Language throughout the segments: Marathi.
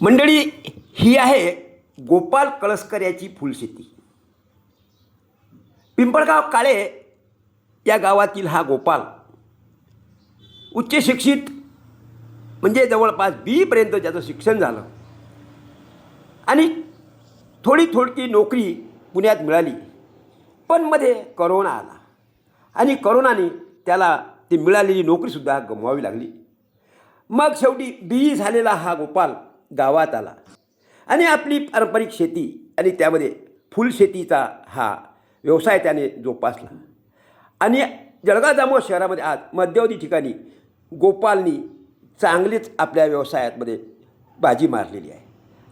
मंडळी, ही आहे गोपाल कळसकर याची फुलशेती. पिंपळगाव काळे या गावातील हा गोपाल उच्च शिक्षित, म्हणजे जवळपास बीपर्यंत ज्याचं शिक्षण झालं आणि थोडी नोकरी पुण्यात मिळाली. पण मध्ये करोना आला आणि करोनाने त्याला ती मिळालेली नोकरीसुद्धा गमवावी लागली. मग शेवटी बी झालेला हा गोपाल गावात आला आणि आपली पारंपरिक शेती आणि त्यामध्ये फुलशेतीचा हा व्यवसाय त्याने जोपासला. आणि जळगाव जामोद शहरामध्ये आज मध्यवर्ती ठिकाणी गोपालनी चांगलीच आपल्या व्यवसायामध्ये बाजी मारलेली आहे.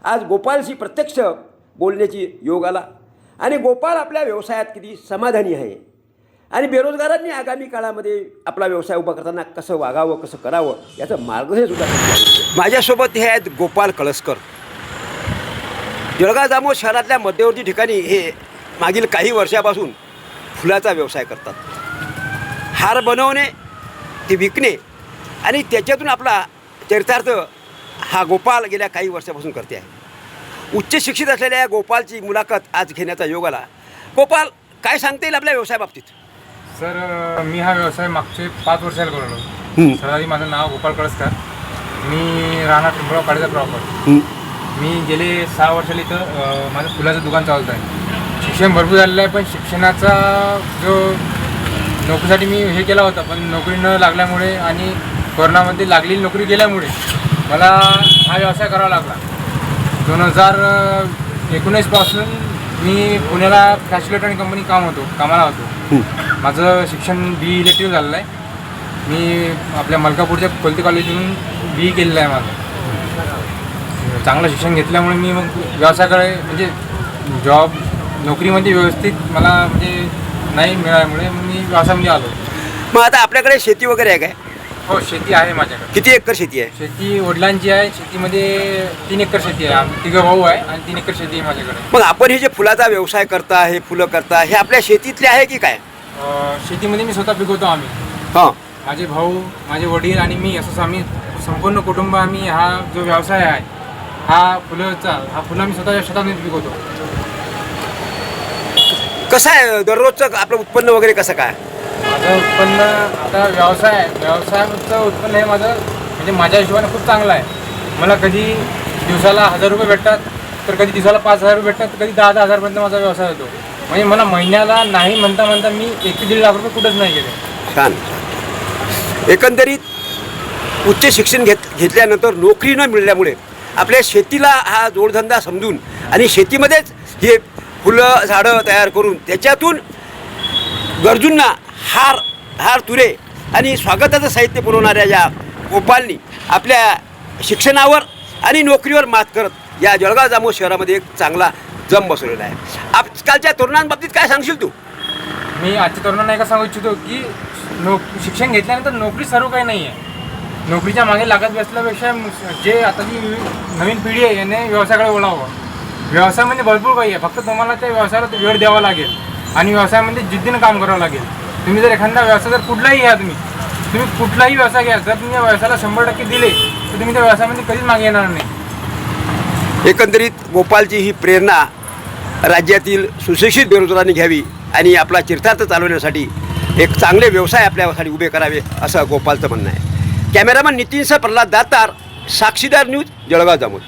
आज गोपालशी प्रत्यक्ष बोलण्याची योग आला आणि गोपाल आपल्या व्यवसायात किती समाधानी आहे आणि बेरोजगारांनी आगामी काळामध्ये आपला व्यवसाय उभा करताना कसं वागावं, कसं करावं याचं मार्गदर्शनसुद्धा माझ्यासोबत हे आहेत गोपाल कळसकर. जळगाव जामोद शहरातल्या मध्यवर्ती ठिकाणी हे मागील काही वर्षापासून फुलाचा व्यवसाय करतात. हार बनवणे, ते विकणे आणि त्याच्यातून आपला चरितार्थ हा गोपाल गेल्या काही वर्षापासून करते आहे. उच्च शिक्षित असलेल्या गोपालची मुलाखत आज घेण्याचा योग आला. गोपाल, काय सांगता येईल आपल्या व्यवसायाबाबतीत? सर, मी हा व्यवसाय मागचे 5 वर्षाला करलो. सर, आधी माझं नाव गोपाल कळसकर. मी राहणार पिंपळगाव काळेचा प्रॉपर. मी गेले 6 वर्षाला इथं माझं फुलाचं दुकान चालतं आहे. शिक्षण भरपूर झालेलं आहे, पण शिक्षणाचा जो नोकरीसाठी मी हे केला होता, पण नोकरी न लागल्यामुळे आणि कोरोनामध्ये लागलेली नोकरी गेल्यामुळे मला हा व्यवसाय करावा लागला. 2019 पासून मी पुण्याला फॅसिलिटी कंपनी कामाला होतो. माझं शिक्षण बी इलेक्ट्रिक झालेलं आहे. मी आपल्या मलकापूरच्या कोलते कॉलेजमधून बी केलेलं आहे. माझं चांगलं शिक्षण घेतल्यामुळे मी मग व्यवसायाकडे म्हणजे नोकरीमध्ये व्यवस्थित मला म्हणजे नाही मिळाल्यामुळे मी व्यवसायामध्ये आलो. मग आता आपल्याकडे शेती वगैरे आहे काय? हो, शेती आहे माझ्याकडे. किती एकर शेती आहे? शेती वडिलांची आहे. शेतीमध्ये 3 एकर शेती आहे. आम्ही 3 भाऊ आहे आणि 3 एकर शेती आहे माझ्याकडे. मग आपण हे जे फुलाचा व्यवसाय करता, हे फुलं करता, हे आपल्या शेतीतले आहे की काय? शेतीमध्ये मी स्वतः पिकवतो. आम्ही माझे भाऊ, माझे वडील आणि मी असंच आम्ही संपूर्ण कुटुंब आम्ही हा जो व्यवसाय आहे हा फुलं आम्ही स्वतः शेतामध्ये पिकवतो. कसं आहे दररोजचं आपलं उत्पन्न वगैरे कसं काय? माझं उत्पन्न आता व्यवसायाचं उत्पन्न हे माझं म्हणजे माझ्या हिशोबाने खूप चांगलं आहे. मला कधी दिवसाला 1000 रुपये भेटतात, तर कधी दिवसाला 5000 रुपये भेटतात, तर कधी 10-10 हजारपर्यंत माझा व्यवसाय होतो. म्हणजे मला महिन्याला नाही म्हणता मी 1 ते 1.5 लाख रुपये कुठंच नाही गेले. छान. एकंदरीत उच्च शिक्षण घेतल्यानंतर नोकरी न मिळाल्यामुळे आपल्या शेतीला हा जोडधंदा समजून आणि शेतीमध्येच हे फुलं झाडं तयार करून त्याच्यातून गरजूंना हार तुरे आणि स्वागताचं साहित्य पुरवणाऱ्या या गोपालनी आपल्या शिक्षणावर आणि नोकरीवर मात करत या जळगाव जामोद शहरामध्ये एक चांगला जम बसवलेला आहे. आजकालच्या तरुणांबाबतीत काय सांगशील तू? मी आजच्या तरुणांना एका सांगू इच्छितो की शिक्षण घेतल्यानंतर नोकरी सर्व काही नाही आहे. नोकरीच्या मागे लागत बसल्यापेक्षा जे आता जी नवीन पिढी आहे याने व्यवसायाकडे वळावं. व्यवसायामध्ये भरपूर काही आहे, फक्त तुम्हाला त्या व्यवसायाला वेळ द्यावा लागेल आणि व्यवसायामध्ये जिद्दीनं काम करावं लागेल. तुम्ही जर एखादा व्यवसाय जर कुठलाही घ्या, तुम्ही कुठलाही व्यवसाय घ्या, जर तुम्ही या व्यवसायाला 100% दिले तर तुम्ही त्या व्यवसायामध्ये कधीच मागे येणार नाही. एकंदरीत गोपालची ही प्रेरणा राज्यातील सुशिक्षित बेरोजगारांनी घ्यावी आणि आपला चरितार्थ चालवण्यासाठी एक चांगले व्यवसाय आपल्यासाठी उभे करावे असं गोपालचं म्हणणं आहे. कॅमेरामन नितीनसह प्रल्हाद दातार, साक्षीदार न्यूज, जळगाव जामोद.